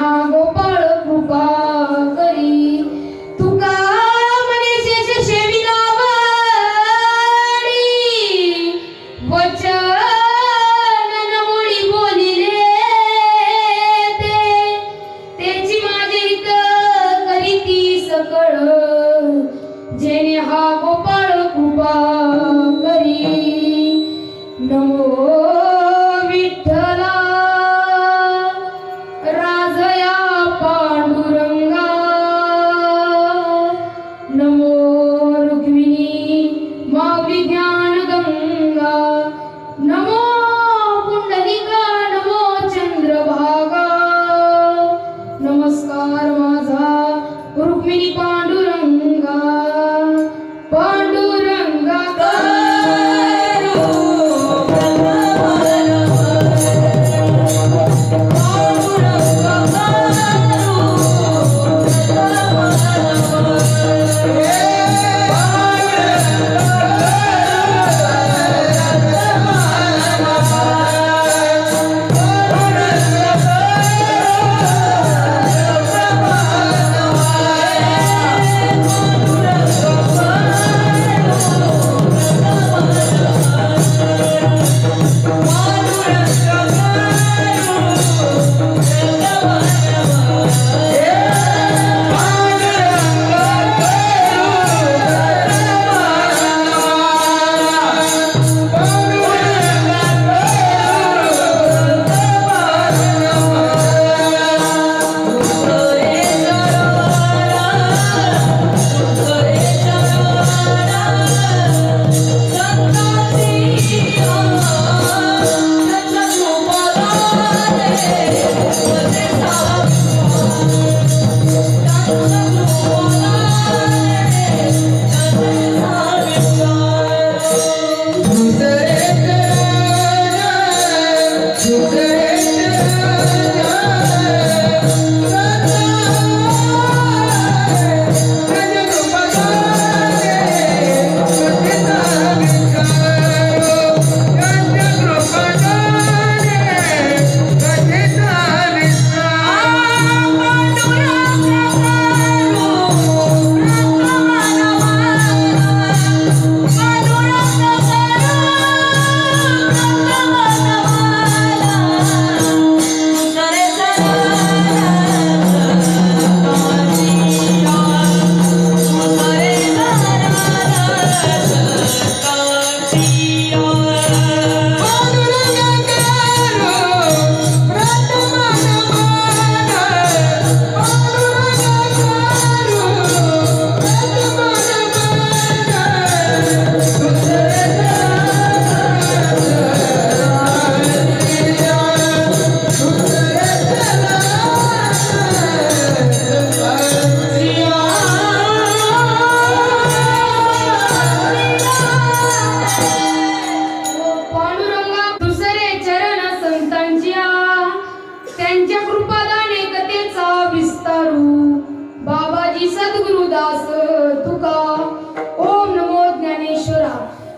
हा गोपाळ कृपा करी तुका मने शेष शेविला वाडी वचन नमोडी बोलिले तेची माझे हित करीती सकळ जेने हा गोपाळ कृपा करी नमो विठ्ठला राजया पांडुरंगा नमो रुक्मिणी माऊली ज्ञान गंगा नमो पुंडलिका नमो चंद्रभागा नमस्कार माझा रुक्मिणी पांडुरंगा पांडुरंगा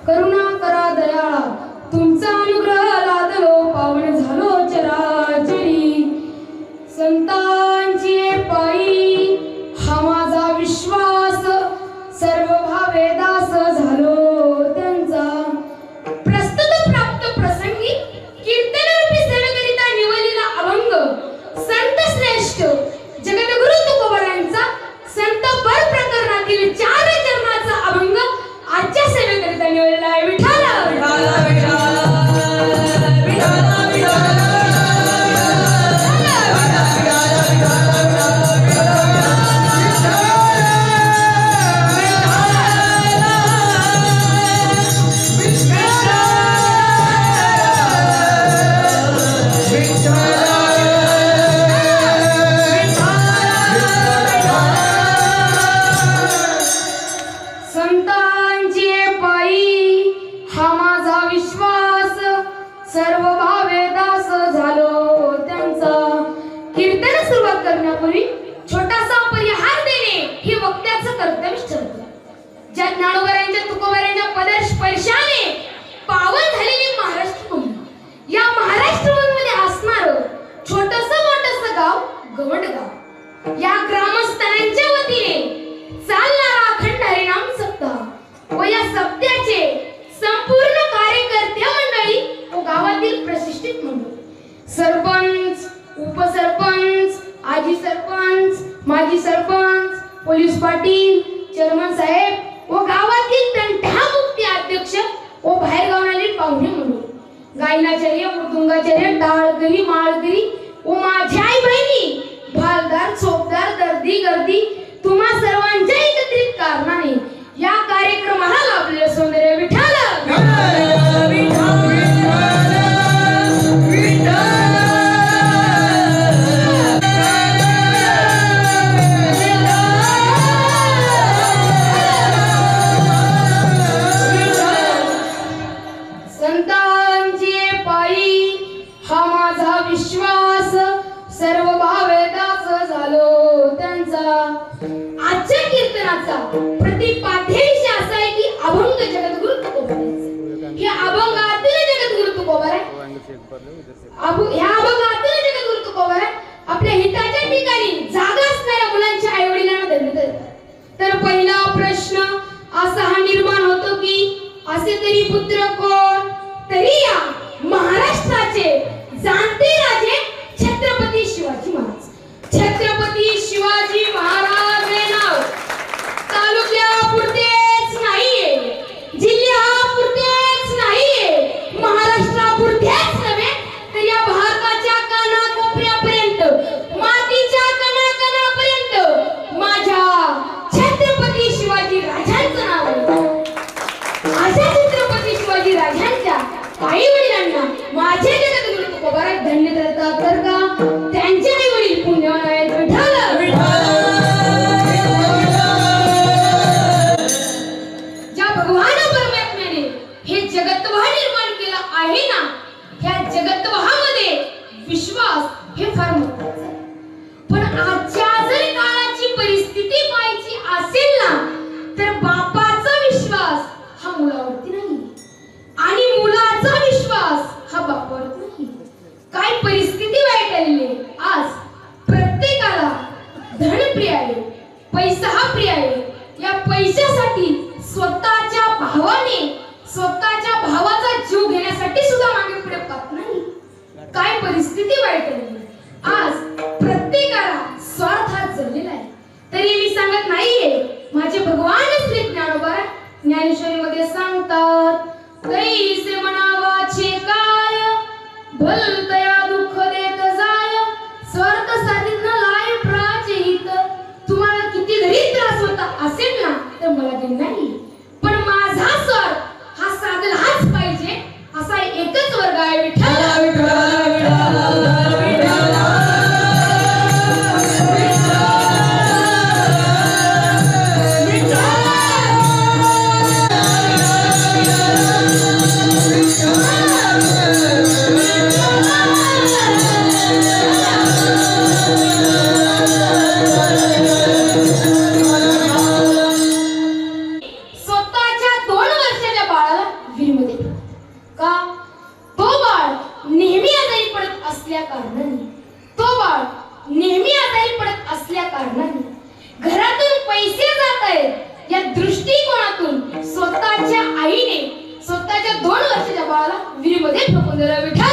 करुणा करा दयाळा तुमचा अनुग्रह लादलो पावन झालो चराचरी संतांची पायी हा माझा विश्वास सर्व भावे दास झालो त्यांचा प्रस्तुत प्राप्त प्रसंगी कीर्तन रूपी सेवेकरिता निवडलेला अभंग संत श्रेष्ठ जगद्गुरु तुकोबारायांचा संत बर प्रकरणातील 4 चरणाचा अभंग आजच्या सेवेकरिता निवडलेला आहे. विठ्ठल विठ्ठल विठ्ठल सर्व भावे दास झालो त्यांचा. कीर्तन सुरुवात करण्यापूर्वी छोटासा परिहार देणे हे वक्त्याचं कर्तव्य ठरतं. ज्या ज्ञानोबारायांच्या तुकोबारायांच्या पदस्पर्शाने पावन झालेली महाराष्ट्र भूमी, या महाराष्ट्र भूमीमध्ये असणारं छोटंसं मोठंसं गाव गवंड माजी सरपंच, पोलीस पाटील, चेअरमन साहेब व गावातील तंटामुक्ती अध्यक्ष व बाहेर गावातील पाहुणे म्हणून गायनाचार्य, मृदुंगाचार्य, टाळकरी, माळकरी व माझ्या आई बहिणी, भालदार, चोपदार, दर्दी, गर्दी तुम्हा सर्वांच्या एकत्रित कारणाने या कार्यक्रमाला लाभलेलं सौंदर्य विठाल संतांची पायी हा माझा विश्वास, सर्व भावे दास झालो त्यांचा. आजच्या कीर्तनाचा प्रतिपाद्याविषय असा आहे की अभंग जगद्गुरु तुकोबारायांचा. हे अभंगातील जगद्गुरु तुकोबाराय ह्या अभंगातील जगद्गुरु तुकोबाराय आपल्या हिताच्या ठिकाणी जागा असणाऱ्या मुलांच्या आई वडिलांना धन्यवाद देतात. तर पहिला प्रश्न असा हा निर्माण होतो की असे तरी पुत्र कोण, तरी या महाराष्ट्राचे जाणते राजे छत्रपती शिवाजी महाराज. छत्रपती शिवाजी महाराज हे नाव तालुक्यापुरतेच नाहीये, जिल्ह्यापुरतेच नाहीये, महाराष्ट्रापुरतेच नव्हे तर या भारताच्या कानाकोपऱ्यापर्यंत, मातीच्या कणाकणापर्यंत माझ्या छत्रपती शिवाजी राजांचं नाव आहे. अशा छत्रपती शिवाजी राजांच्या आई वडिलांना माझे जगद्गुरु तुकोबाराय धन्य करतात. तर का त्यांचे आई वडील पुण्यवान आहेत. ज्या भगवान परमात्म्याने हे जगतवह निर्माण केलं आहे ना, ह्या जगतवहामध्ये विश्वास हे फार महत्त्वाचं आहे. पण आजच्या जर काळाची परिस्थिती पाहायची असेल ना तर बापाचा विश्वास हा मुलावरती नाही आणि मुलाचा विश्वास हा बापावरती नाही. काय परिस्थिती वाईट आलेली आहे. आज प्रत्येकाला धन प्रिय आहे, पैसा हा प्रिय आहे. या पैशासाठी स्वतःच्या भावाने, स्वतःच्या भावाचा जीव घेण्यासाठी सुद्धा मागे पुढे पाहत नाही. काय परिस्थिती वाईट आलेली आहे. आज प्रत्येकाला स्वार्थ हा जडलेला आहे. तरी मी सांगत नाहीये, माझे भगवान श्री ज्ञानोबा ज्ञानेश्वरीमध्ये सांगतात, कैसे म्हणावाचे काय भलतया दुःख देत जाय, स्वार्थ साधित न लाय प्राचे हित. तुम्हाला किती जरी त्रास होता असेल ना तर मला ते नाही, पण माझा स्वार्थ हा साधलाच पाहिजे असा एकच वर्ग आहे. विठ्ठल घरातून पैसे जात आहेत या दृष्टिकोनातून स्वतःच्या आईने स्वतःच्या 2 वर्षाच्या बाळाला विहिरीमध्ये फेकून दिलं. विठ्ठल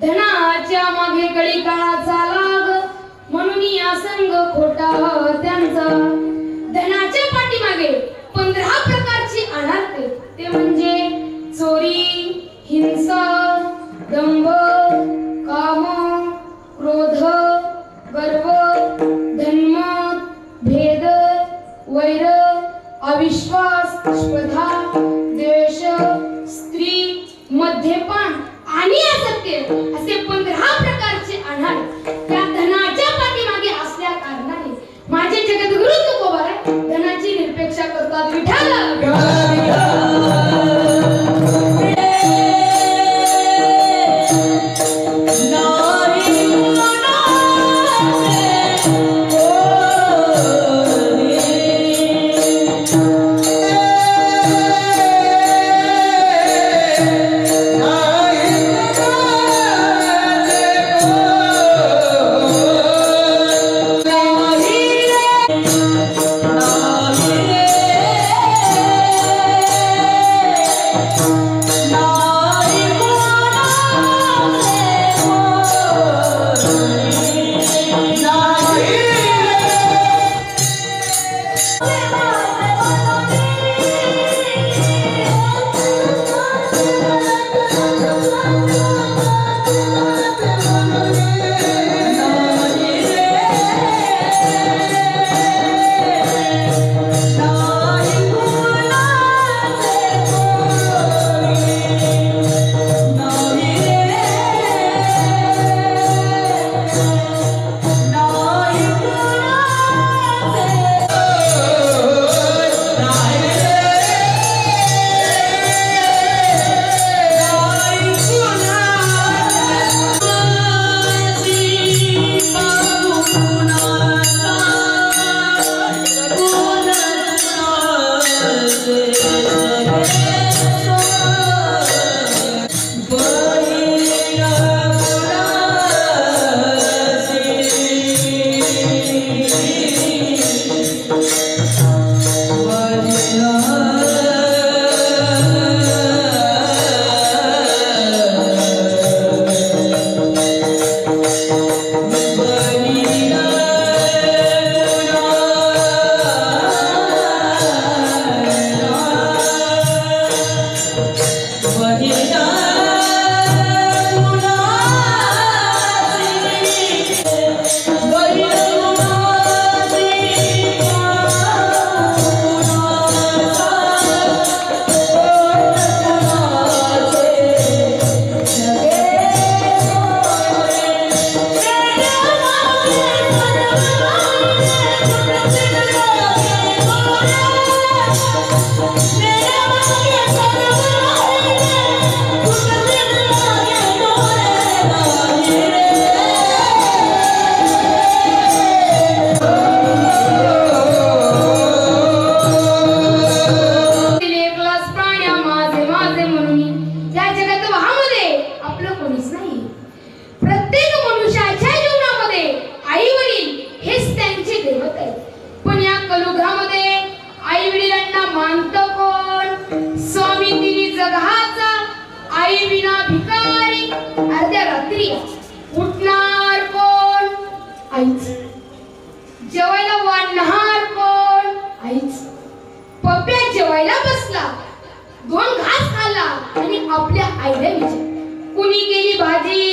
धनाच्या मागे गडी काळाचा लाग म्हणून या संग खोटा त्यांचा. धनाच्या पाठीमागे 15 प्रकारची अनर्थ ते म्हणजे चोरी, हिंसा, दंभ, काम, क्रोध, गर्व, धनमत, भेद, वैर, अविश्वास, स्पर्धा, द्वेष, स्त्री, मद्यपान आणि असत्य असे 15 प्रकारचे अनर्थ त्या धनाच्या पाठीमागे असल्या कारणाने माझे जगद्गुरु कलयुगामध्ये आई वडिलांना मानतो कोण? स्वामी तिन्ही जगाचा आई विना भिकारी. अर्ध्या रात्री उठणार कोण? आईच. जेवायला वाढणार कोण? आईच. पप्प्या जेवायला बसला, 2 घास खाल्ला आणि आपल्या आईला विचारलं कुणी केली भाजी?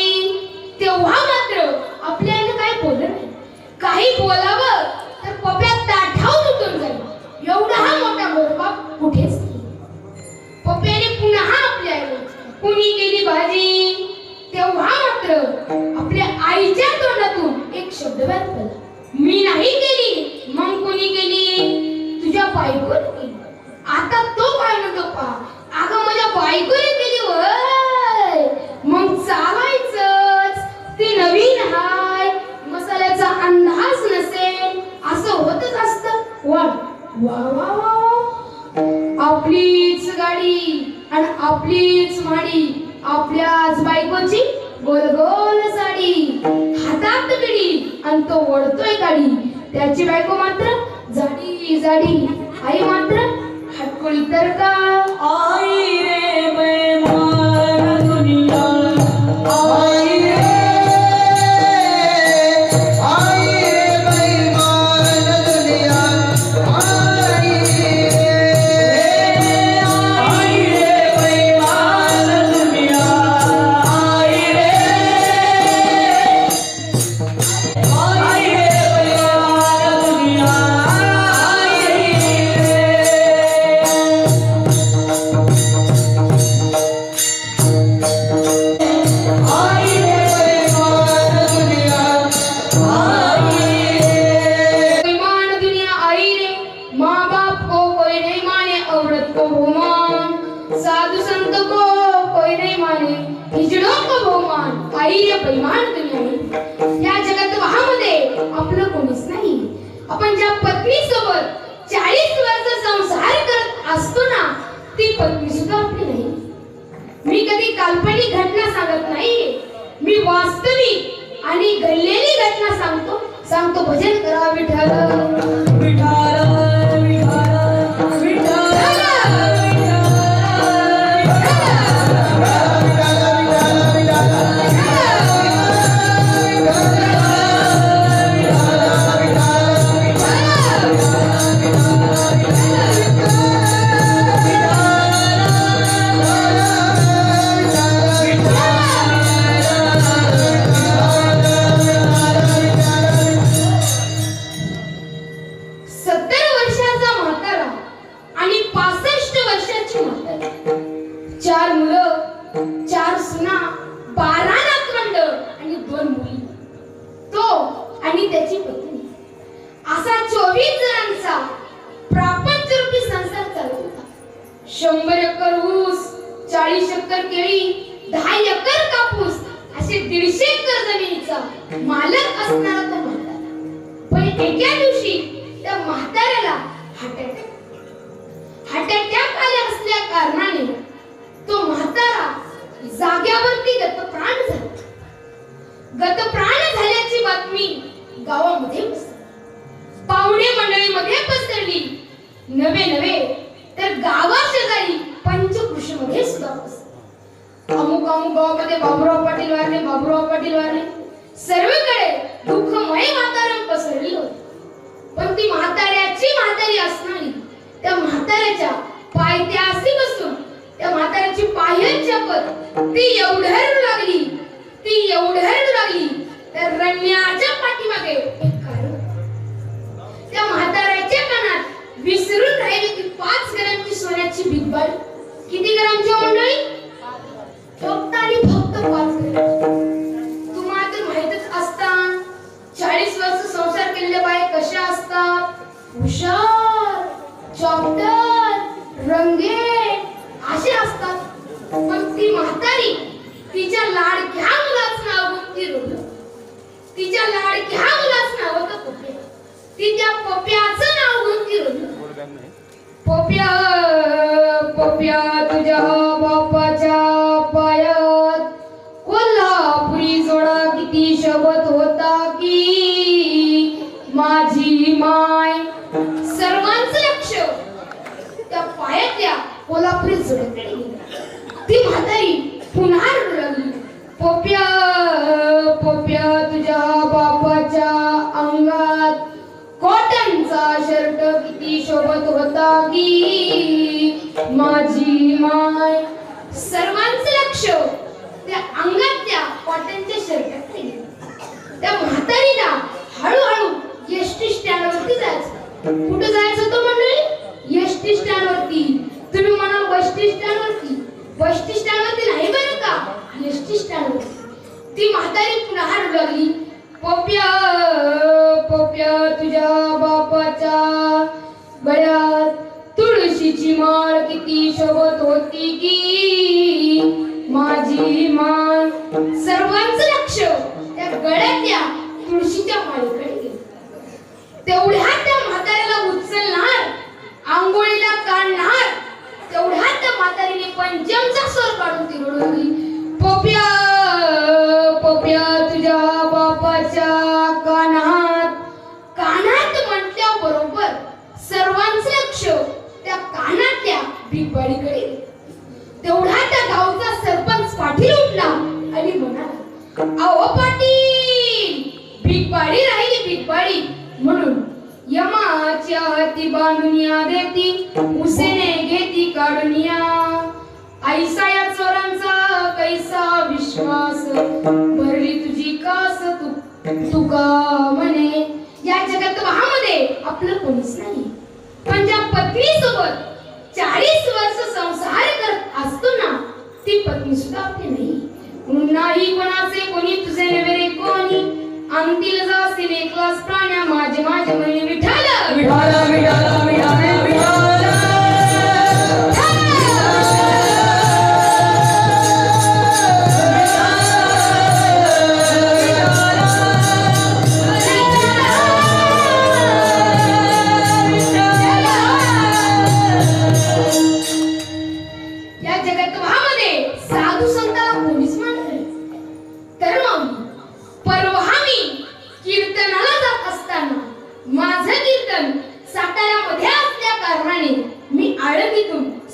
तेव्हा मात्र आपल्याला काय बोललं नाही. काही बोलावं तर पप्प्या ताठावर उठून जाईल. एवढा हा मोठा गोरबाप कुठेच नाही. पप्प्याने पुन्हा आपल्या आईला कुणी केली भाजी? तेव्हा मात्र आपल्या आईच्या तोंडातून एक शब्द वाचला, मी नाही केली. मग कुणी केली? तुझ्या बायकोने केली. आता तो काय म्हणतो पा, अगं माझ्या बायकोने केली वय. मग चालायचंच, ती नवीन हाय, मसाल्याचा अंदाज नसेल, असं होतच असतं. वा वा वा वा, आपलीच गाडी आणि आपलीच माडी, आपल्याच बायकोची गोल गोल साडी, हातात बिडी आणि तो ओढतोय गाडी. त्याची बायको मात्र जाडी जाडी, आई मात्र हटकुळी. तर का आई रे बेमान दुनिया, आई रे, आई रे बेमान दुनिया, आई रे, आई रे बेमान दुनिया, आई रे, आई रे बेमान दुनिया, आई रे. साधु संत को कोई नहीं माने, हिजड़ों को बहुमान. आई रे बेईमान दुनिया. या जगत वहामध्ये आपलं कोणीच नाही. आपण ज्या पत्नी सोबत 40 वर्ष संसार करत असतो ना, ती पत्नी सुद्धा आपली नाही. मी कधी काल्पनिक घटना सांगत नाही, मी वास्तविक आणि घडलेली घटना सांगतो. भजन करा विठ्ठल त्याची पत्नी असा 24 जणांचा प्रापंचरूपी संसार चालत होता. 100 एकर ऊस, 40 एकर केळी, 10 एकर कापूस असे 150 एकर जमिनीचा मालक असणारा तो म्हातारा. पण एका दिवशी त्या म्हाताऱ्याला हार्ट अटॅक आले असल्या कारणाने तो म्हातारा जाग्यावरती गतप्राण झाला. गतप्राण झाल्याची बातमी गावामध्ये पाहुणे मंडळीमध्ये पसरली. नवे तर गावाशेजारी पंचकृषीमध्ये सुद्धा पसरली. अमुक गावामध्ये बाबुराव पाटील वारले. सर्वकडे दुःखमय वातावरण पसरले होते. पण ती म्हातारी असणारी त्या म्हाताऱ्याच्या पायथ्याशी बसून त्या म्हाताऱ्याची पायच जपत ती एवढं लागली त्या रण्याच्या पाठीमागे एक कारण. त्या म्हाताऱ्याच्या कानात विसरून राहिली ती 5 ग्रॅमची सोन्याची बिग बाल. किती ग्रामची मंडळी? फक्त 5 ग्रॅम. तुम्हाला तर माहितच असतं 40 वर्ष संसार केलेल्या बाया कशा असतात? हुशार, चॉकटर, रंगेट असे असतात. पण ती म्हातारी तिच्या लाडक्या मुलाचं नाव ती रोवलं. तिच्या लाडक्या मुलाचं नाव होतं पप्प्या. ती त्या पप्प्याचं नाव घेऊन ती रोवलं. पप्प्या तुझ्या बापाच्या पायात कोल्हापुरी जोडा किती शब्द होता की माझी माय पायातल्या कोल्हापुरी जोड्याकडे गेला. ती म्हातारी पुन्हा रडू लागली. पोप्या पोप्या, तुझ्या बापाच्या अंगात कॉटनचा शर्ट किती शोभत होता की माझी माय. सर्वांचं लक्ष त्या अंगातल्या कॉटनच्या शर्टाकडे गेलं. त्या म्हातारीला हळूहळू एसटी स्टँड वरती जायचं. कुठे जायचं होतं मंडळी? एसटी स्टँड वरती. तुम्ही म्हणाल बसटी स्टँड वरती. बसटी स्टँड वरती नाही बरं का, एसटी स्टँड वरती. ती म्हातारी पुन्हा रडू लागली. पोप्या पोप्या, तुझ्या बापाच्या गळ्यात तुळशीची माळ किती शोभत होती की माझी माळ. सर्वांचं लक्ष त्या गळ्यातल्या तुळशीच्या माळीकडे गेलं. तेवढ्यात त्या म्हाताऱ्याला उचलणार, आंघोळीला काढणार, तेवढ्यात त्या म्हातारीने पंचमचा स्वर काढून ती रडू लागली. पोप्या पोप्या, तुझ्या बापाच्या कानात. कानात म्हटल्याबरोबर सर्वांचं लक्ष त्या कानातल्या भिकबाडीकडे. तेवढा त्या गावचा सरपंच पाटील उठला आणि म्हणाला, अहो पाटील, भिकबाडी राहिली भिकबाडी. म्हणून यमाच्या हाती बांधूनिया देती, उसेने घेती काढूनिया. ऐसा या चोरांचा कैसा विश्वास, भरली तुझी कास तुका म्हणे. या जगत वाहामध्ये आपलं कोणीच नाही, पण ज्या पत्नी सोबत 40 वर्ष संसार करत असतो ना, ती पत्नी सुद्धा आपली नाही. म्हणून नाही कोणाचे कोणी, तुझे नव्हे कोणी. अंतील जासील एकलाच प्राण्या, माझे माझे म्हणे विठ्ठल विठाला विठाला विठाला विठाला.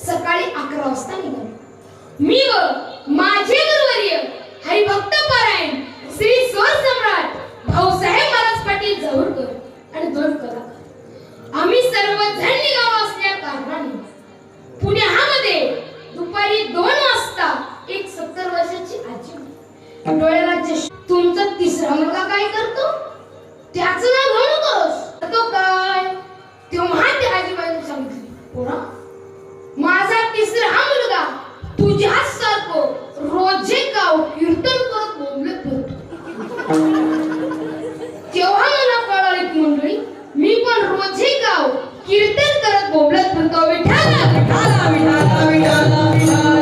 सकाळी 11 वाजता निघालो. मी व माझे गुरुवर्य हरिभक्त पारायण श्री स्वर सम्राट भाऊसाहेब महाराज पाटील जवळकर आणि 2 कलाकार आम्ही सर्वजण निघालो असल्या कारणाने पुण्यामध्ये दुपारी 2 वाजता एक 70 वर्षाची आजी डोळ्याला चष्मा. तुमचा तिसरा मुलगा काय करतो? त्याचं नाव घेऊ नकोस. तो काय? तेव्हा त्या आजीबाईने सांगितले, पोरा, माझा तिसरा मुलगा तुझ्याच सारखं रोजे गाव कीर्तन करत बोंबलत फिरतो. तेव्हा मला कळाले की मंडळी, मी पण रोजे गाव कीर्तन करत बोंबलत फिरतो. विठाला विठाला विठाला विठाला विठाला.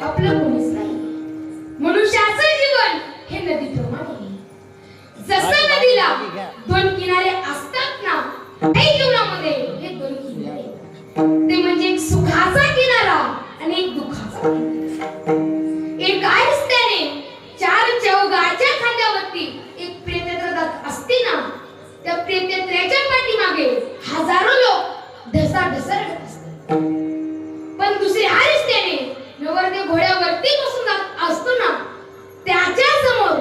आपलं कोणीच नाही. मनुष्याचं जीवन हे नदीप्रमाणे. जसं नदीला 2 किनारे असतात ना, त्या जीवनामध्ये हे 2 किनारे, ते म्हणजे एक सुखाचा किनारा आणि एक दुःखाचा किनारा. एका रस्त्याने 4 चौघाच्या खांद्यावरती एक प्रेतयात्रा जात असते ना, त्या प्रेतयात्रेच्या पाठीमागे हजारो लोक ढसाढसा रडत असतात. पण दुसऱ्या रस्त्याने नवरदेव घोड्यावरती बसून जात असतो ना, त्याच्या समोर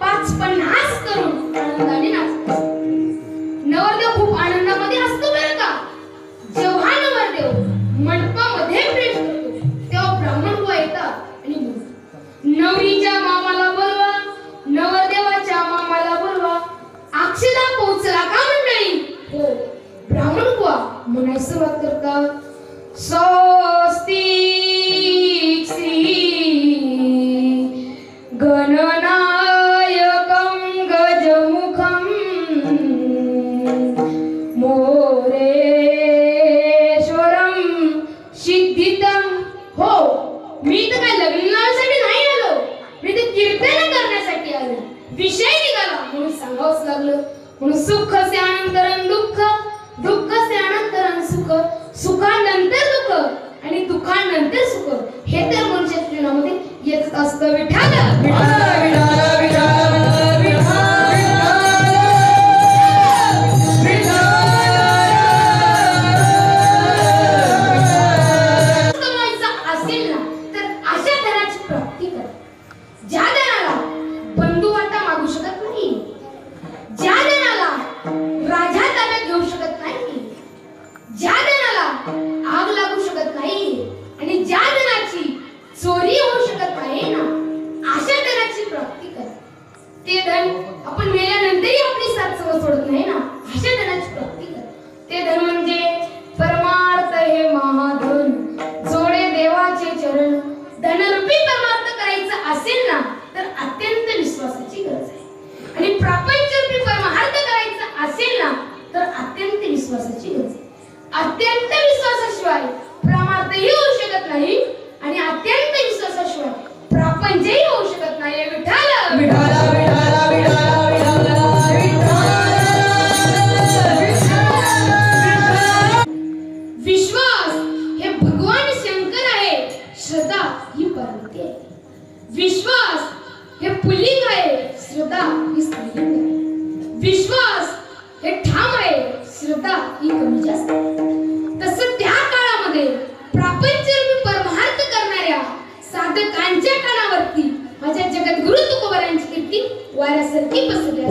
50 तरुण आनंदाने नाचत असतात. नवरदेव खूप आनंदामध्ये असतो बरं का. जेव्हा नवरदेव मंडपामध्ये प्रवेश करतो, तेव्हा ब्राह्मण बुवा येतात आणि म्हणतात, नवरीच्या मामाला बोलवा, नवरदेवाच्या मामाला बोलवा. अक्षदा पोहोचला का मंडळी? हो. ब्राह्मण बुवा म्हणायला सुरुवात करतात, स्वस्ती गणनायकं गजमुखं मोरेश्वरं सिद्धितं. हो, मी तर काय लग्नासाठी नाही आलो, मी तर कीर्तन करण्यासाठी आलो. विषय निघाला म्हणून सांगावंच लागलं. म्हणून सुख से अनंतरं दुःख, दुःख से अनंतर सुख, सुखानंतर दुःख आणि दुःखानंतर सुख, हे तर मनुष्याच्या जीवनामध्ये येतच असतं. विठाल कमवायचं असेल ना तर अशा धनाची प्राप्ती कर. ज्या धनाला बंधू वाटा मागू शकत नाही, ज्या धनाला राजा ताब्यात घेऊ शकत नाही, ज्या धनाला आग लागू शकत नाही आणि ज्या धनाची चोरी होऊ शकत नाही ना, अशा धनाची प्राप्ती कर. ते धन आपण मेल्यानंतरही आपली साथ सवय सोडत नाही ना, अशा धनाची प्राप्ती कर. ते धन म्हणजे परमार्थ हे महाधन, जोडे देवाचे चरण. धनरूपी परमार्थ करायचं असेल ना तर अत्यंत विश्वासाची गरज आहे, आणि प्रापंचरूपी परमार्थ करायचं असेल ना तर अत्यंत विश्वासाची गरज आहे. अत्यंत विश्वासाशिवाय परमार्थही होऊ शकत नाही आणि अत्यंत विश्वासाशिवाय प्रापंचही होऊ शकत नाही. विठाल विश्वास हे भगवान शंकर आहे, श्रद्धा ही पार्वती आहे. विश्वास हे पुल्लिंग आहे, श्रद्धा ही स्त्रीलिंग आहे. विश्वास हे ठाम आहे, श्रद्धा ही कमी जास्त आहे. तसं त्या काळामध्ये प्रापंचरूपी परमार्थ करणाऱ्या साधकांच्या कानावरती माझ्या जगद्गुरु तुकोबारायांची कीर्ती वाऱ्यासारखी पसरली आहे.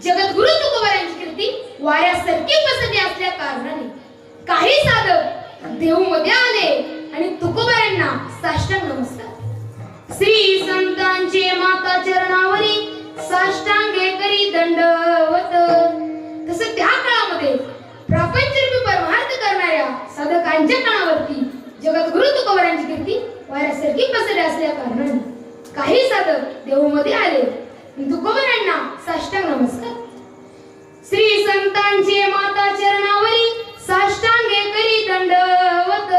जगद्गुरु तुकोबारायांची कीर्ती वाऱ्यासारखी पसरली असल्या कारणाने काही साधक देहूमध्ये आले आणि तुकोबारायांना साष्टांग नमस्कार. श्री संतांचे माता चरणावरी साष्टांगे करी दंडवत. तसं त्या काळामध्ये प्रापंचरूपी परमार्थ करणाऱ्या साधकांच्या कानावरती जगद्गुरु तुकोबारायांची कीर्ती वाऱ्यासारखी पसरली असल्या कारणाने काही साधक देहूमध्ये आले तुकोबारायांना साष्टांग नमस्कार. श्री संतांचे माता चरणावरी साष्टांगे करी दंडवत.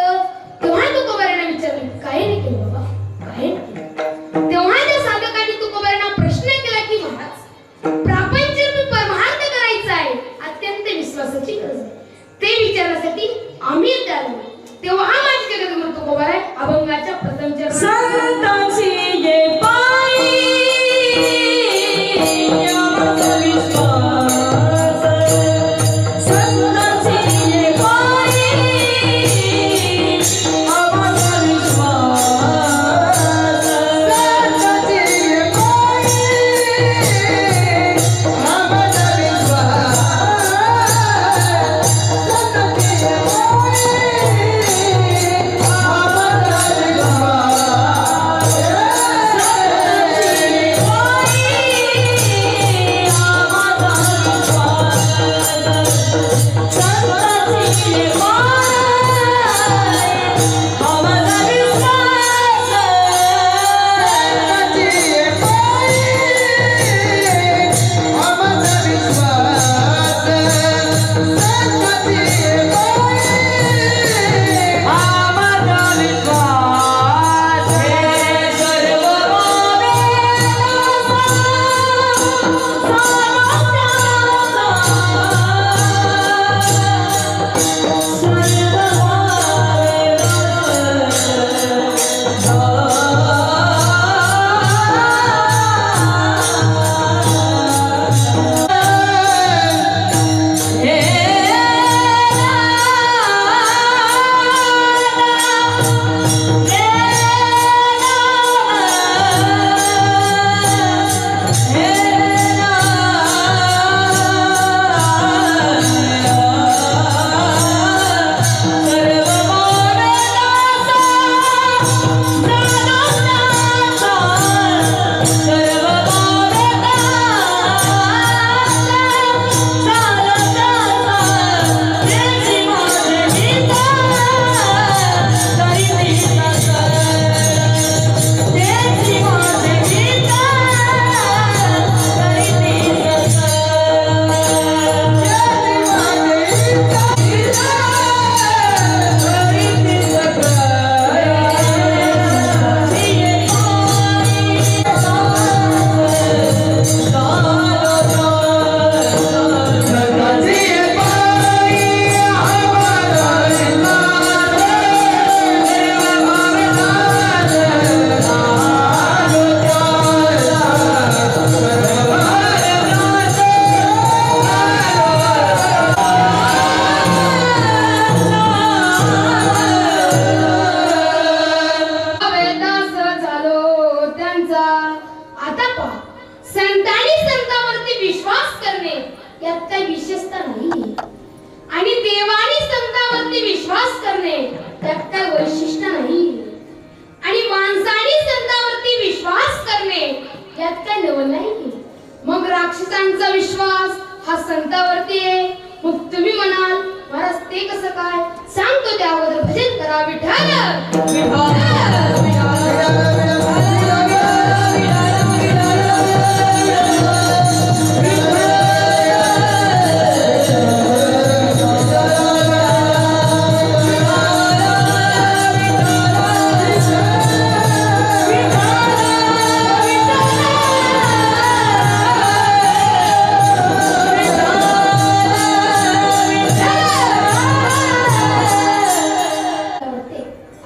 तेव्हा तुकोबारायांना विचारले, काय नाही केलं बाबा, काय नाही केलं. तेव्हा त्या साधकांनी तुकोबारायांना प्रश्न केला की महाराज, प्रापंचरूपी परमार्थ करायचा आहे, अत्यंत विश्वासाची गरज आहे, ते विचारण्यासाठी आम्ही इथे आलो. तेव्हा माझे जगद्गुरु तुकोबाराय अभंगाच्या प्रथम चरण संतांची ये पायी आमचा विश्वास, संतांची ये पायी आमचा विश्वास, संतांची ये पायी आमचा विश्वास, संतांची ये पायी आमचा विश्वास. हा संतावरती आहे. मग तुम्ही म्हणाल महाराज ते कसं काय? सांगतो त्या अगोदर भजन करा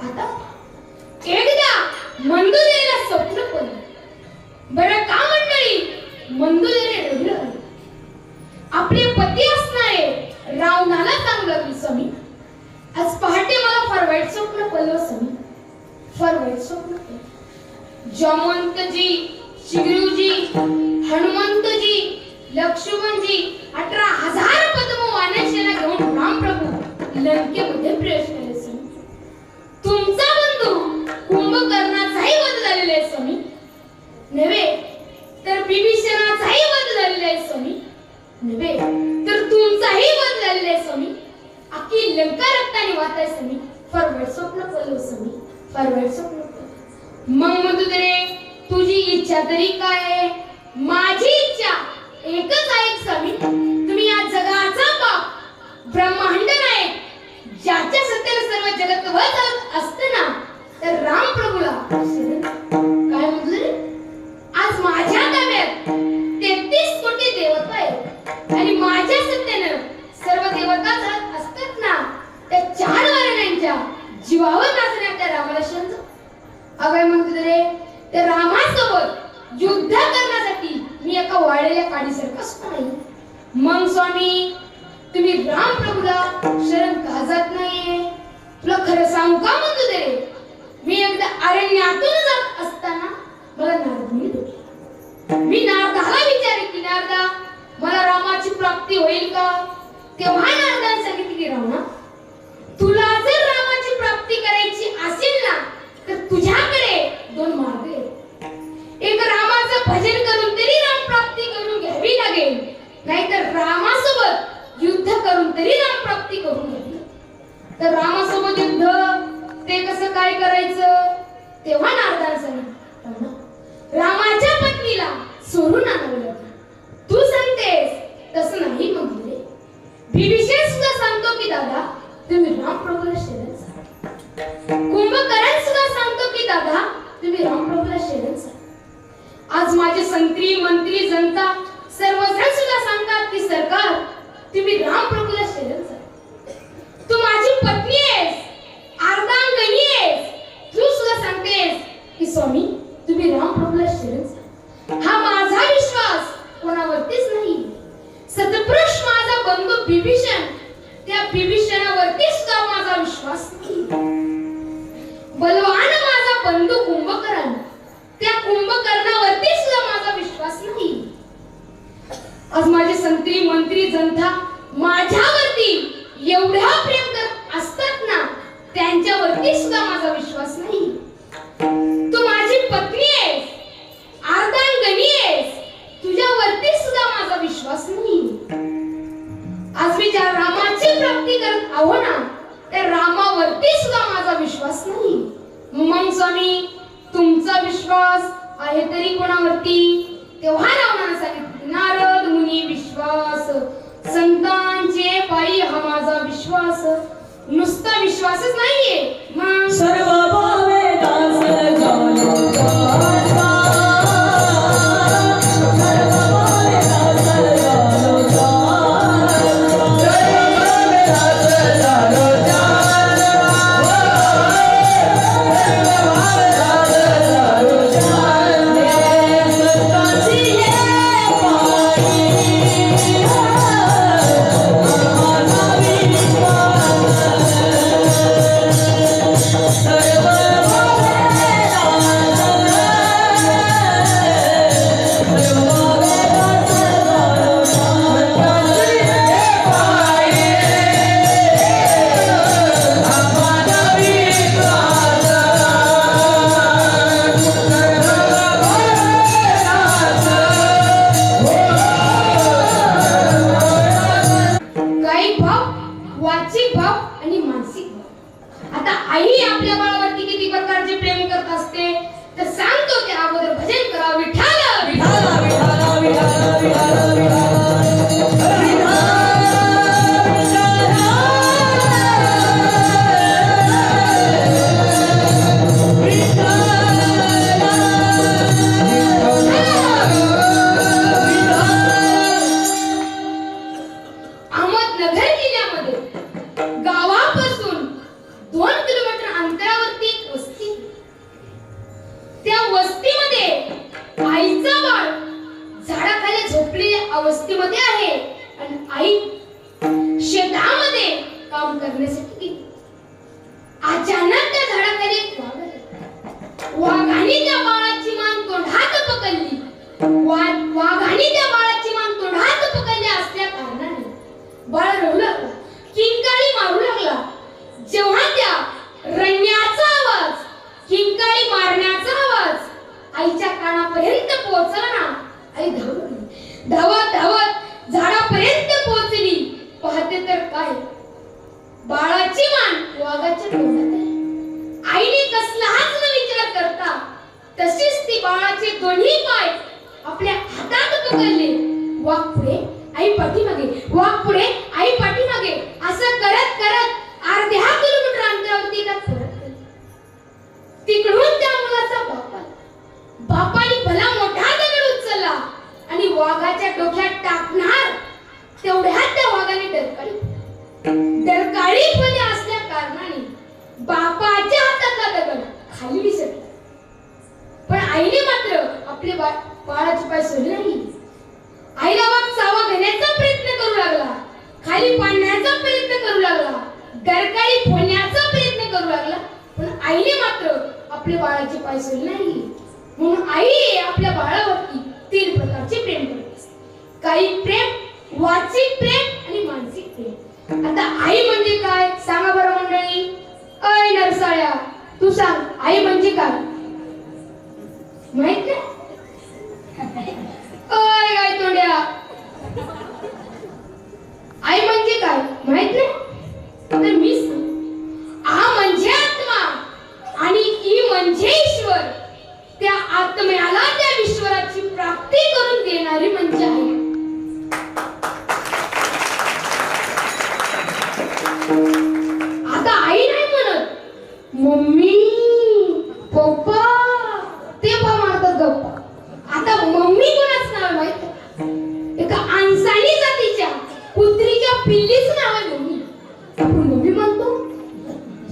आता एकदा मंदुदेला स्वप्न पडलं. बरं का मंडळी, मंदुदेने रडलं. आपले पती असणारे रावणाला सांगलं की स्वामी आज पहाटे मला फार वाईट स्वप्न पडलं स्वामी, फार वाईट स्वप्न पडलं. जमवंतजी, शिग्रीवजी, हनुमंतजी, लक्ष्मणजी 18,000 पद्म वानरसेना घेऊन रामप्रभू लंकेमध्ये प्रवेश केले स्वामी. तुमचा बंधू कुंभकर्णाचाही वध झालेला आहे स्वामी, नव्हे तर बिभीषणाचाही वध झालेला आहे स्वामी, नव्हे तर तुमचाही वध झालेला आहे स्वामी. अख्खी लंका रक्ताने वाहत आहे स्वामी. फार वाईट स्वप्न पडलं स्वामी, फार वाईट स्वप्न पडलं. मग मधुदरे तुझी इच्छा तरी काय आहे? माझी इच्छा एकच आहे स्वामी, तुम्ही या जगाचा बाप ब्रह्मांड नायक ज्याच्या सत्तेने सर्व जगत वहत असताना तर राम प्रभूला शरण. काय मधुदरे, आज माझ्या ताब्यात 33 कोटी देवता आहेत आणि माझ्या सत्तेने सर्व देवता असतात ना, त्या 4 वर्णांच्या जीवावर नाचण्यात त्या रामाला शरण. अगं मधुदरे, त्या रामासोबत युद्ध करण्यासाठी मी एका वाळलेल्या काडीसारखा नाही. मग स्वामी तुम्ही राम प्रभूला शरण का जात नाहीये? तुला खरं सांगू का मधुदरे, मी एकदा अरण्यातून जात असताना मला नारद मुनी भेटले. मी नारदाला विचारले की नारदा मला रामाची प्राप्ती होईल का? तेव्हा नारदाने सांगितले की रावणा, तुला जर रामाची प्राप्ती करायची असेल ना तर तुझ्याकडे 2 मार्ग आहेत. एक रामाचं भजन करून तरी राम प्राप्ती करून घ्यावी लागेल, नाहीतर रामासोबत युद्ध करून तरी राम प्राप्ती करून घ्यावी. तर रामासोबत युद्ध ते कसं काय करायचं? तेव्हा नारदाने सांगितलं रामाच्या पत्नीला सोडून आणावं लागेल. तू सांगतेस तसं नाही म्हणले. बिभीषण सुद्धा सांगतो की दादा तुम्ही राम प्रभूला शरण जा. कुंभकर्ण सुद्धा सांगतो की दादा तुम्ही राम प्रभूला शरण जा. आज माझे संत्री मंत्री जनता सर्वजण सुद्धा सांगतात की सरकार तुम्ही राम प्रभूला शरण जा. तू माझी पत्नी आहेस, अर्धांगिनी आहेस, तू सुद्धा सांगतेस की स्वामी तुम्ही राम प्रभूला शरण जा. हा माझा विश्वास कोणावरतीच नाही. सतपुरुष माझा बंधू बिभीषण, त्या बिभीषणावरती सुद्धा माझा विश्वास नाही. बलवान माझा बंधू कुंभकर्ण, त्या कुंभकर्णावरती सुद्धा माझा विश्वास नाही. आज माझे संत्री मंत्री जनता माझ्यावरती एवढा प्रेम करत असतात ना, त्यांच्यावरती सुद्धा माझा विश्वास नाही. तू माझी पत्नी आहेस, अर्धांगिनी आहेस, तुझ्यावरती सुद्धा माझा विश्वास नाही. आज मी ज्या रामाची प्राप्ती करत आहो ना त्या रामावरती सुद्धा माझा विश्वास नाही. मग स्वामी तुमचा विश्वास आहे तरी कोणावरती? तेव्हा रावणाने सांगितले नारद मुनी विश्वास, संतांचे पायी हा माझा विश्वास. नुसता विश्वासच नाहीये, मग सर्व भावे दास झालो जाता. सर्व भावे दास झालो जाता. सर्व भावे दास झालो जाता. सर्व भावे दास झालो जाता. संतांची हे पायी माझा विश्वास. सर्व त्या बाळावरती किती प्रकारचे प्रेम करत असते तर सांगतो त्या अगोदर भजन करा विठ्ठल विठाला विठाला विठाला विठाला विठाला अहमदनगर जिल्ह्यामध्ये गावापासून 2 किलोमीटर अंतरावरती एक वस्ती. त्या वस्तीमध्ये आईचा बाळ झाडाखाली झोपलेल्या अवस्थेमध्ये आहे आणि आई शेतामध्ये काम करण्यासाठी गेली. अचानक त्या झाडाखाली एक वाघ आला. वाघाने त्या बाळाची मान तोंडात पकडली. वाघाने त्या बाळाची मान तोंडात पकडली असल्या कारणाने बाळ रडू लागला, किंकाळी मारू लागला. जेव्हा त्या रडण्याचा आवाज, किंकाळी मारण्याचा आवाज आईच्या कानापर्यंत पोहोचला ना, आई धावली. धावत धावत झाडापर्यंत पोहोचली. पाहते तर काय, बाळाची मान वाघाच्या तोंडात आहे. आईने कसलाच न विचार करता तशीच ती बाळाचे दोन्ही पाय आपल्या हातात पकडले. वाघ पुढे आई पाठीमागे, वाघ पुढे आई पाठीमागे, असं करत करत अर्ध्या किलोमीटर अंतरावरती एका खोऱ्यात गेले. तिकडून त्या मुलाचा बाप आला. बापाने भला मोठा दगड उचलला आणि वाघाच्या डोक्यात टाकणार तेवढ्यात त्या वाघाने डरकाळीपणे असल्या कारणाने बापाच्या हातातला दगड खाली विसरला. पण आईने मात्र आपले बाळाचे पाय सोडले नाही. आईला वाघ चावा घेण्याचा प्रयत्न करू लागला, खाली पाडण्याचा प्रयत्न करू लागला, डरकाळी फोडण्याचा प्रयत्न करू लागला, पण आईने मात्र आपल्या बाळाचे पाय सोडले नाही. म्हणून आई आपल्या बाळावरती 3 प्रकारचे प्रेम करत असते. काही प्रेम, वाचिक प्रेम आणि मानसिक प्रेम. आता आई म्हणजे काय सांगा बरं मंडळी. अय नरसाळ्या, तू सांग आई म्हणजे काय माहित नाही? अय गाय तोंड्या, आई म्हणजे काय माहित नाही? तर मी सांग. आ म्हणजे आत्मा आणि ई म्हणजे ईश्वर. त्या आत्म्याला त्या ईश्वराची प्राप्ती करून देणारी म्हणजे आई. आता आई नाही म्हणत मम्मी पप्पा, ते पण मारतात गप्पा. आता मम्मी कोणाच नाव माहित? एका अन्सानी जातीच्या कुत्रीच्या पिल्लीच नाव आहे मम्मी. आपण मम्मी म्हणतो.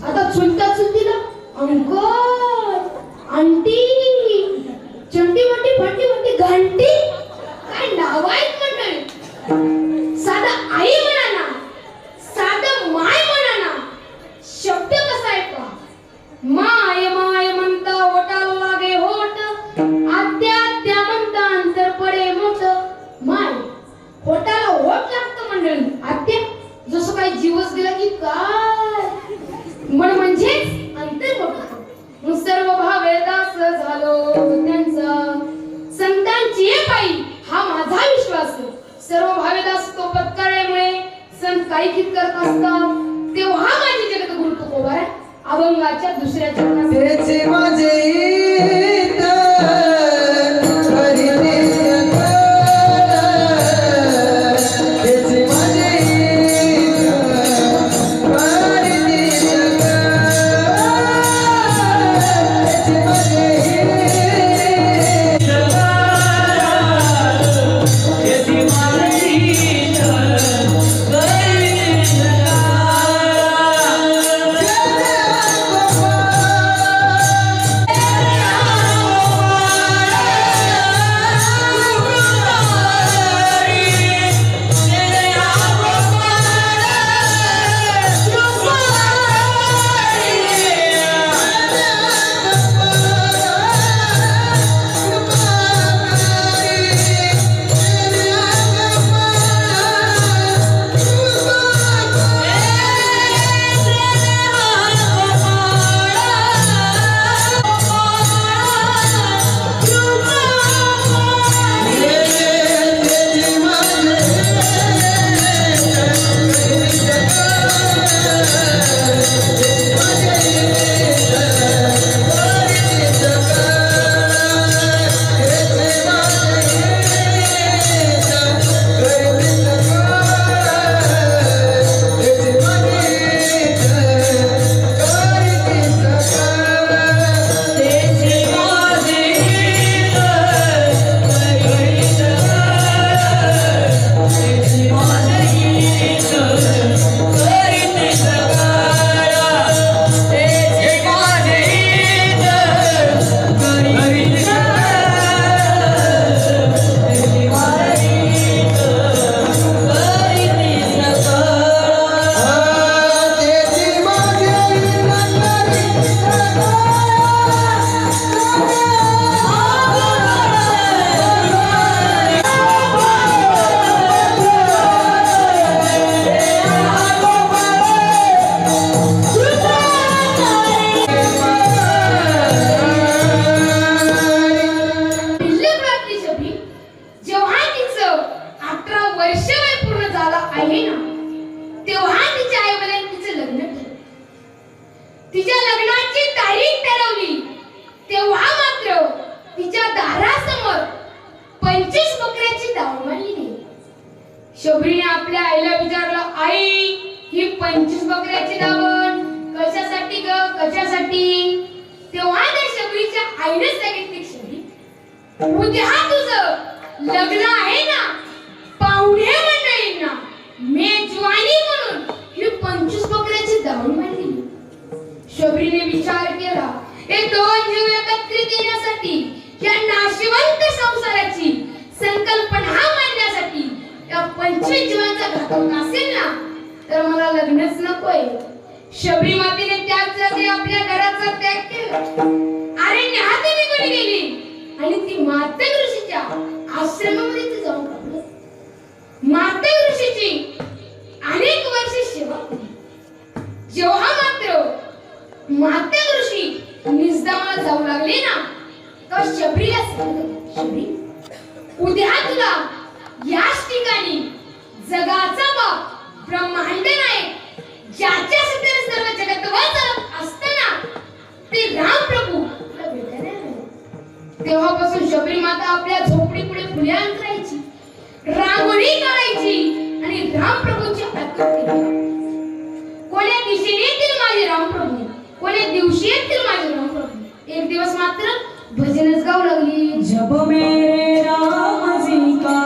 आता चुलता चुलतीला अंकल, आंटी, चंटी वंटी फंटी वंटी घंटी, काय नाव आहेत मंडळी. साधं आई म्हणा ना, साधं माय म्हणा ना, शब्द कसा आहे पहा. माय माय म्हणता ओटाला लागे होट, आत्या आत्या म्हणता अंतर पडे मोठ. माय होटाला होट लागतं मंडळी. आत्या जसं काही जीवच दिला की काय म्हणजे अंतर मोठं. सर्व भावे दास झालो त्यांचा, संतांची पायी हा माझा विश्वास. सर्व भावे दास तो पत्करल्यामुळे संत काही कित करत असतात तेव्हा माझे जगत गुरु तुकोबा अभंगाच्या दुसऱ्या चरणात त्याचे माझे हित करीते त्याचे माझे हित करीते त्याचे माझे हित त्याचे माझे हित करीते आईने सांगितले शबरी, उद्या तुझं लग्न आहे ना, पाहुणे मंडळींना मेजवानी म्हणून ही 25 बकऱ्याची दावण मांडली. शबरीने विचार केला, हे 2 जीव एकत्रित येण्यासाठी, या नाशिवंत संसाराची संकल्पना मांडण्यासाठी या 25 जीवांचा घातक असेल ना, तर मला लग्नच नकोय. शबरी मातेने त्याच जागी आपल्या घराचा त्याग केला, अरण्यात निघून गेली आणि ती मातंग ऋषीच्या आश्रमामध्ये ती जाऊन राहिली. मातंग ऋषीची अनेक वर्षे सेवा केली. जेव्हा मात्र मातंग ऋषी निजदामाला जाऊ लागले ना, तर शबरीला सांगितलं, शबरी, उद्या तुला याच ठिकाणी जगाचा बाप ब्रह्मांड नायक, ज्याच्या सत्तेने सर्व जगत चालत असताना ते राम प्रभू तुला भेटायला आले. तेव्हापासून शबरी माता आपल्या झोपडी पुढे फुले अंतरायची, रांगोळी काढायची आणि राम प्रभूची आरती करायची. कोण्या दिशेने येतील माझे राम प्रभू, कोण्या दिवशी येतील माझे राम प्रभू. एक दिवस मात्र भजनच गाऊ लागली. जब मेरे राम जी का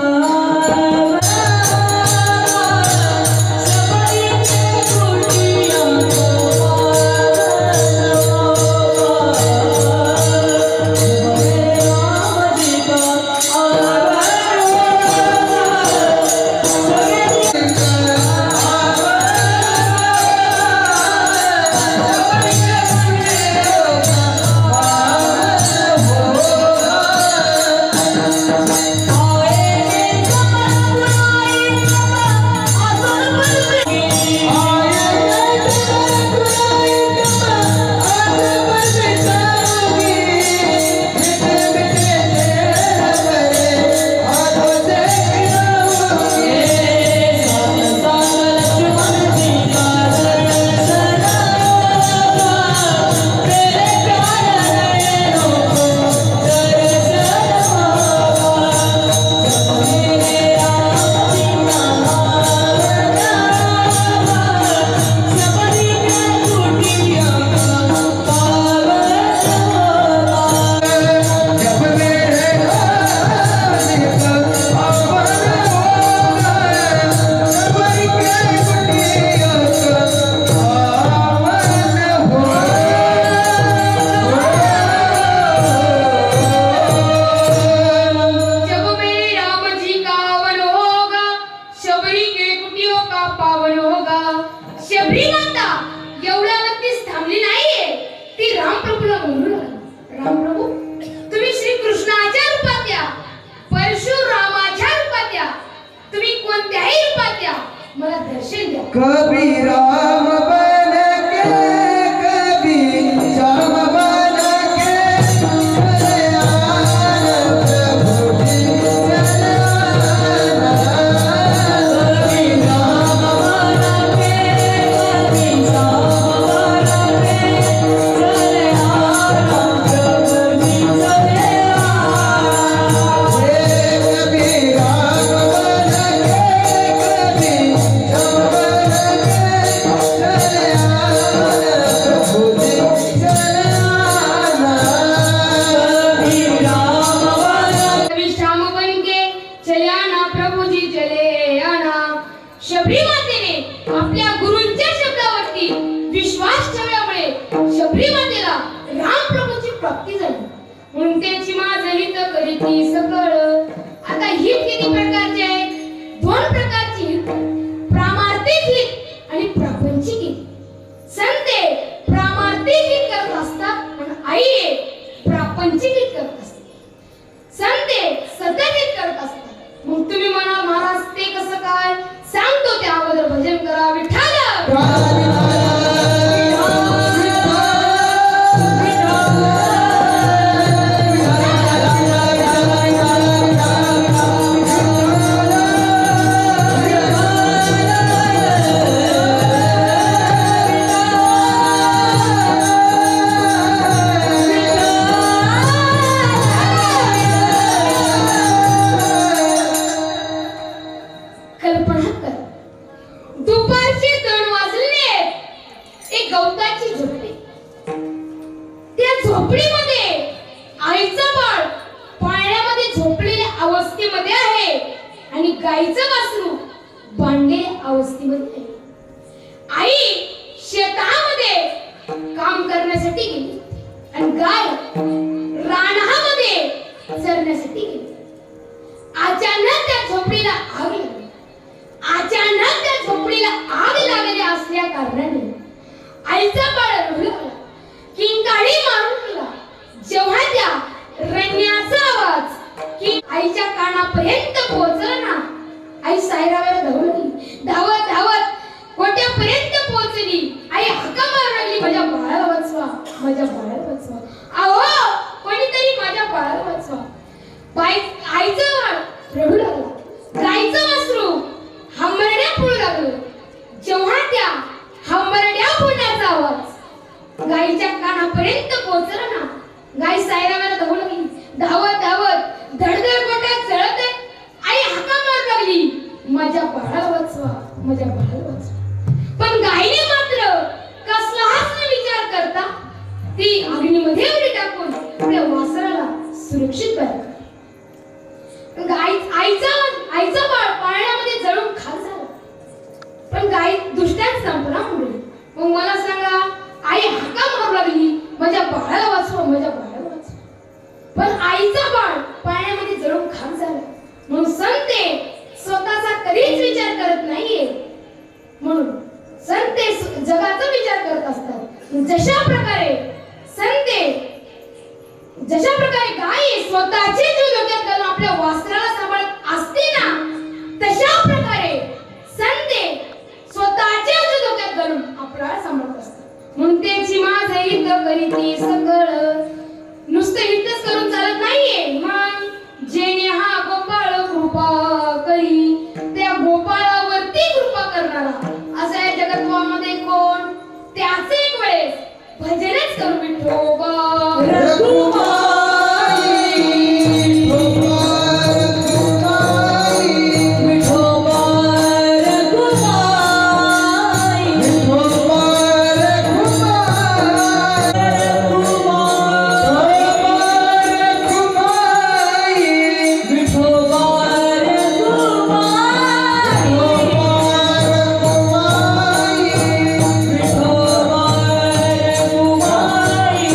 कभी राम बन के कभी श्याम बन के कल्याण प्रभु जी चलाना। कभी राम बन के कभी श्याम बन के कल्याण प्रभु जी चलाना। कभी राम बन के कभी श्याम शबरी मातेने आपल्या गुरूंच्या शब्दावरती विश्वास ठेवल्यामुळे शबरी मातेला राम प्रभूची प्राप्ती झाली. म्हणून त्याची माझं हित करीती सकळ. आता हित किती प्रकारचे आहे? 2 प्रकारची हित, प्रामार्थिक हित आणि प्रापंचिक हित. संते प्रामार्थिक हित करत असतात आणि आई प्रापंचिक हित करत असतात. संते सतत हित करत असतात. मग तुम्ही म्हणा महाराज ते कसं काय? सांगतो त्या अगोदर भजन करा. विठ्ठल कल्पना कर, दुपारचे 2 वाजले. एक गवताची झोपडी, त्या झोपडीमध्ये आणि गाईचं वासरू बांधलेल्या अवस्थेमध्ये आहे. आई शेतामध्ये काम करण्यासाठी गेली आणि गाय रानामध्ये चरण्यासाठी गेली. अचानक त्या झोपडीला आग लागली. अचानक त्या झोपडीला आग लागली असल्या कारणाने आईचा बाळ रडू लागला, किंकाळी मारून लागला. जेव्हा त्या रडण्याचा आवाज की आईच्या कानापर्यंत पोहोचला ना, आई सायरावर धावू लागली. धावत धावत कोट्यापर्यंत पोहोचली. आई हाका मारू लागली, माझ्या बाळाला वाचवा, माझ्या बाळाला वाचवा, अहो कोणीतरी माझ्या बाळाला वाचवा. आईचा बाळ रडू लागला. गाईचं वासरू हंबरड्या फोडू लागलं. जेव्हा त्या हंबरड्या फोडण्याचा आवाज गाईच्या कानापर्यंत पोहोचला ना, गाय सायरावर धावू लागली. धावत धावत धडधड पोटात जळत आई हाका मारू लागली, माझ्या बाळाला वाचवा, माझ्या बाळाला वाचवा. पण गायीने मात्र कसलाच न विचार करता ती अग्नीमध्ये उडी टाकून आपल्या वासराला सुरक्षित बाहेर काढली. आईचा बाळ पाण्यामध्ये जळून खाक झाला. पण गाय दुष्ट्यात संपला म्हणली. मग मला सांगा, आई हाका मारू लागली, माझ्या बाळाला वाचवा, माझ्या बाळाला वाचवा. पण आईचा बाळ पाण्यामध्ये जळून खाक झाला. म्हणून संते स्वतःचा कधीच विचार करत नाहीये. म्हणून संते जगाचा विचार करत असतात. जशा प्रकारे गाय स्वतःचे जीव धोक्यात घालून आपल्या वासराला सांभाळत असते ना, तशा प्रकारे संते स्वतःचे जीव धोक्यात घालून आपल्याला सांभाळत असतात. म्हणून त्याची माझे हित करीती सकळ, नुसतं हितच करून चालत नाहीये. मग जेणे हा गोपाळ कृपा करी, त्या गोपाळावरती कृपा करणारा असा या जगत्वामध्ये कोण? त्याच एक वेळेस भजनच करू विठोबा.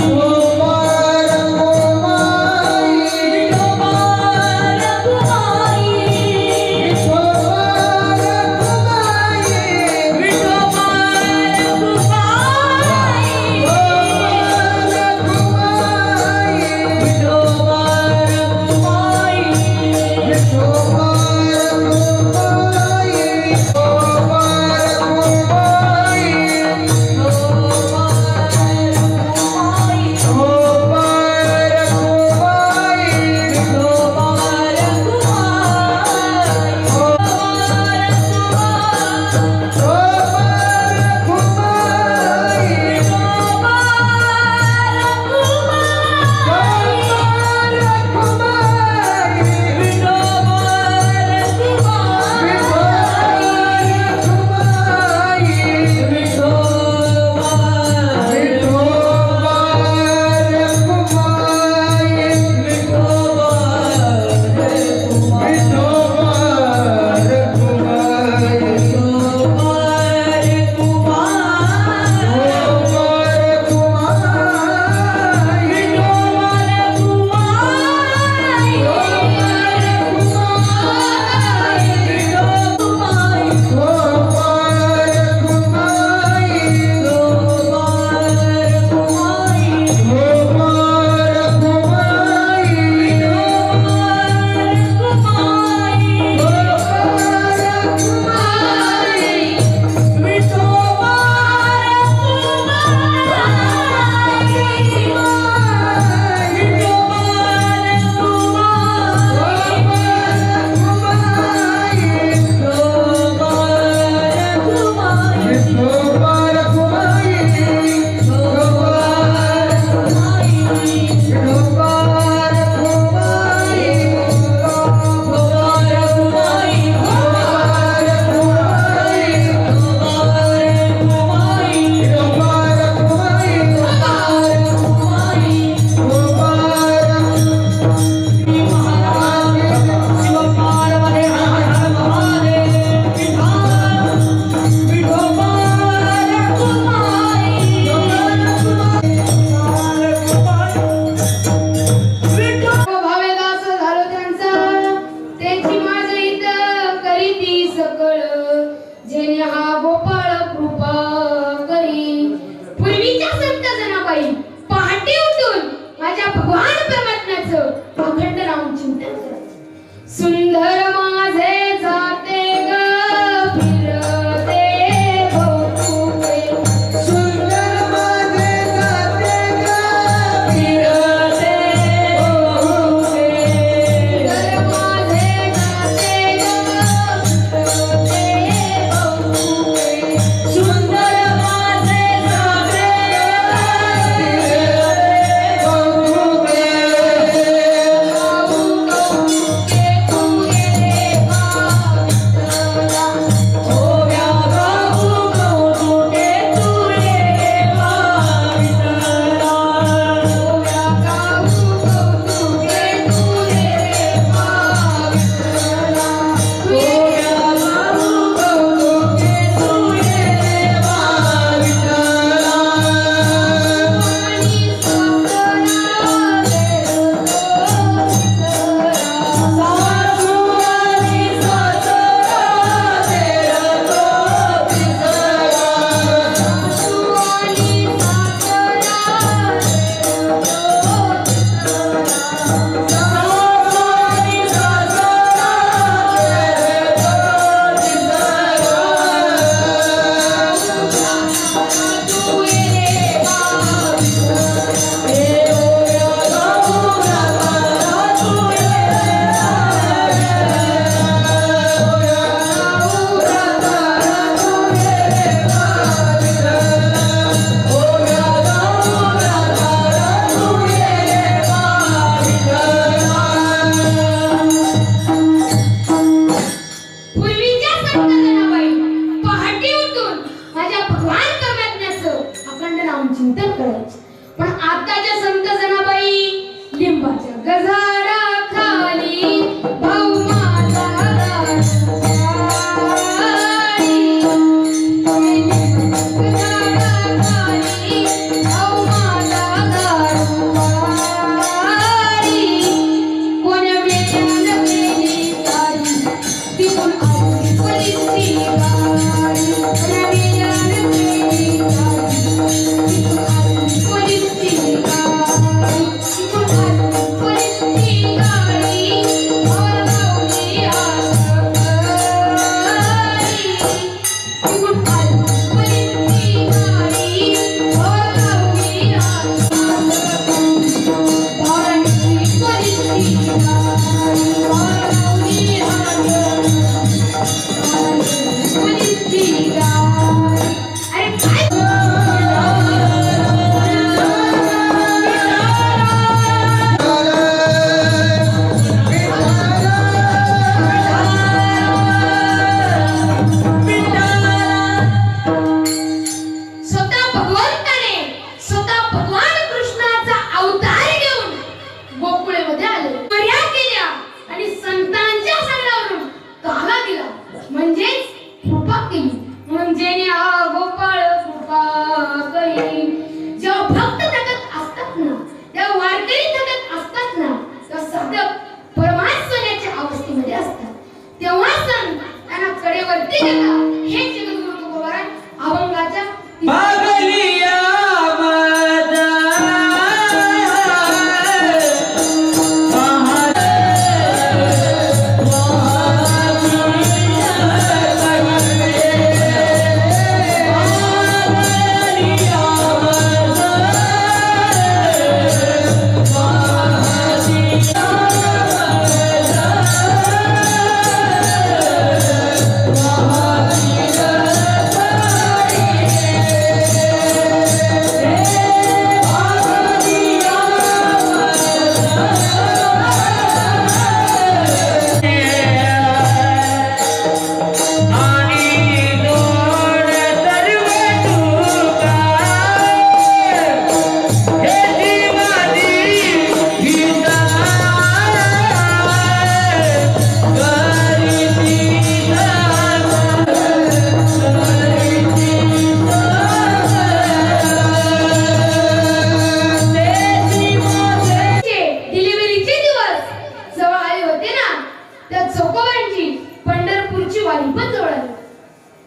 Oh लिंबाच्या गजाराखाली भाऊ माझा दारू पारी. लिंबाच्या गजाराखाली भाऊ माझा दारू पारी. कोण्या वेळानं गेली तारी, तिथून आली पोलिसची गाडी. कोण्या वेळानं गेली तारी, तिथून आली पोलिसची गाडी. तिथून आली पोलिसची गाडी, भावाला लावली आग पारी. तिथून आली पोलिसची गाडी, भावाला लावली आग पारी. भावाला नेली पोलिसची गाडी, भावाला लावली आग पोलिसची गाडी. अरे काय स्वतः भगवंताने स्वतः भगवान कृष्णाचा अवतार घेऊन गोकुळेमध्ये आले, पर्या केल्या आणि संतांच्या सांगण्यावरून काला दिला, म्हणजेच कृपा केली. म्हणून जेणे हा गोपाळ कृपा करी. जेव्हा भक्त थकत असतात ना, तेव्हा वारकरी थकत असतात ना, तेव्हा साधक परमात्म्याच्या अवस्थेमध्ये असतात. तेव्हा संत त्यांना कडेवरती घेतात. हे जगद्गुरु तुकोबाराय अभंगाच्या पागलिया माझा डिलिव्हरीचे दिवस जवळ आले होते ना, त्या चोकोबारांची पंढरपूरची वारी पण जवळ आली.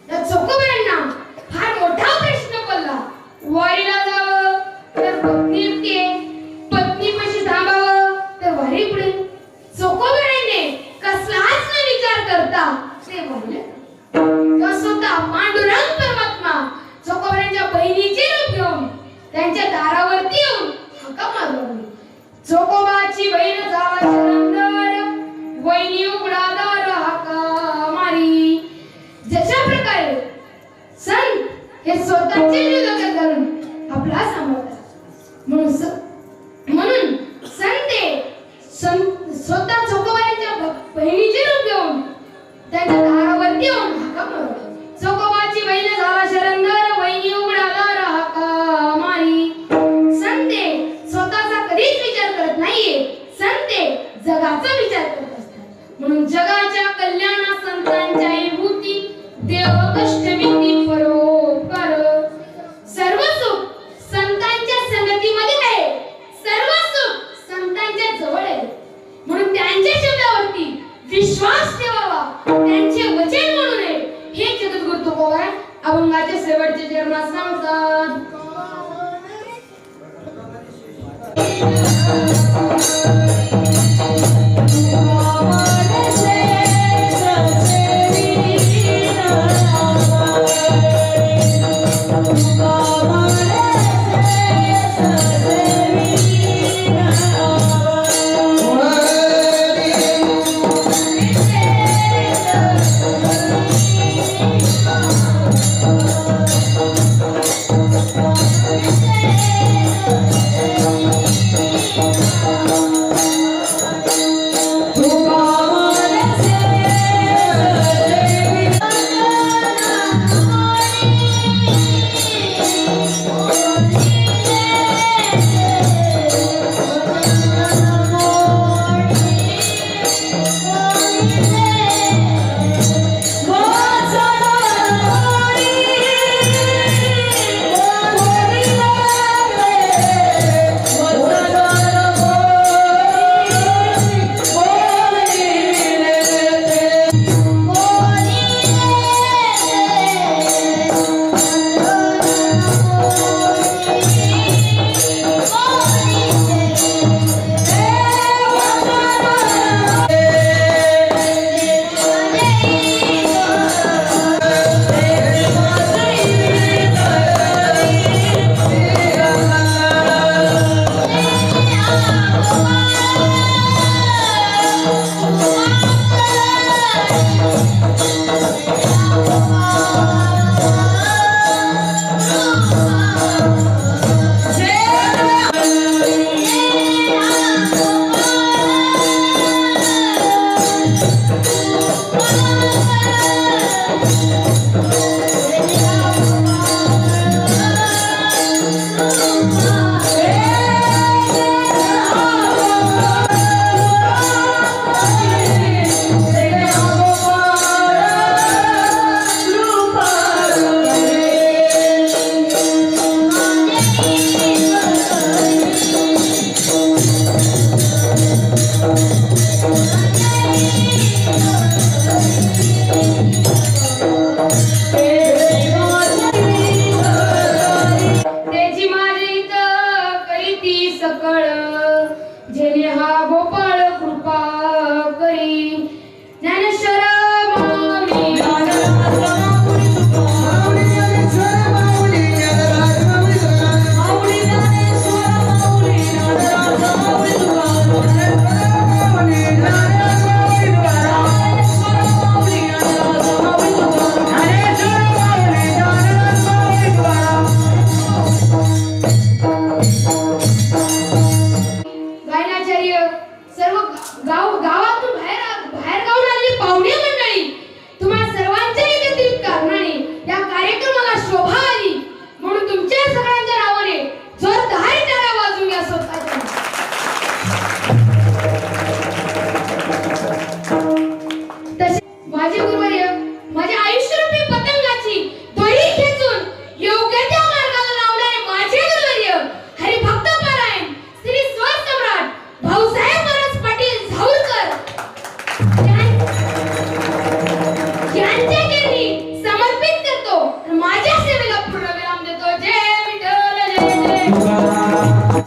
त्या चोकोबारांना फार मोठा प्रश्न पडला. वारीला जावं तर पत्नीपाशी थांबावं तर वारी पुढे. चोकोबारांनी कसलाच न विचार करता ते बोलले. तेव्हा स्वतः पांडुरंग परमात्मा चोकोबारांच्या बहिणीचे रूप घेऊन त्यांच्या दारावरती येऊन हाका मारू लागले. चोकोबाची बहीण जावा शरंदर, वहिनी उघडा दार हाका मारी. जशा प्रकारे संत हे स्वतःचे जीव धोक्यात घालून आपला सांभाळतात, म्हणून स्वतः चोकोबारांच्या बहिणीचे रूप घेऊन त्यांच्या दारावरती येऊन हाका मारतात. चोकोबाची बहीण जावा शरंदर, वहिनी उघडा दार हाका मारी. संते स्वतःचा कधीच विचार करत नाहीये, संते जगाचा विचार करत असतात. म्हणून जगाच्या कल्याणा संतांच्या विभूती, देव कष्ट विधी परोपकार. सर्व सुख संतांच्या संगतीमध्ये आहे, सर्व सुख संतांच्या जवळ आहे. म्हणून त्यांच्या शब्दावरती विश्वास ठेवावा, त्यांचे वचन म्हणू नये. हे जगद्गुरु तुकोबार अभंगाच्या शेवटच्या चरणात सांगतात. Thank you. सकळ जेणे हा गोपाळ कृपा करी ज्ञानेश्वर माऊली गायनाचार्य सर्व गावातून बाहेर गावून आलेली पाहुणे मंडळी तुम्हा सर्वांच्या एकत्रित कारणाने या कार्यक्रमाला शोभा आली म्हणून तुमच्या सगळ्यांच्या नावाने जोरदार टाळ्या वाजवून घ्या स्वतःच्या तसे माझे गुरुवर्य माझ्या आयुष्यरूपी पतंगाची दोरी खेचून योग्य त्या मार्गाला लावणारे माझे गुरुवर्य हरिभक्त पारायण श्री स्वसम्राट भाऊसाहेब मनोज पाटील झाऊरकर यांच्या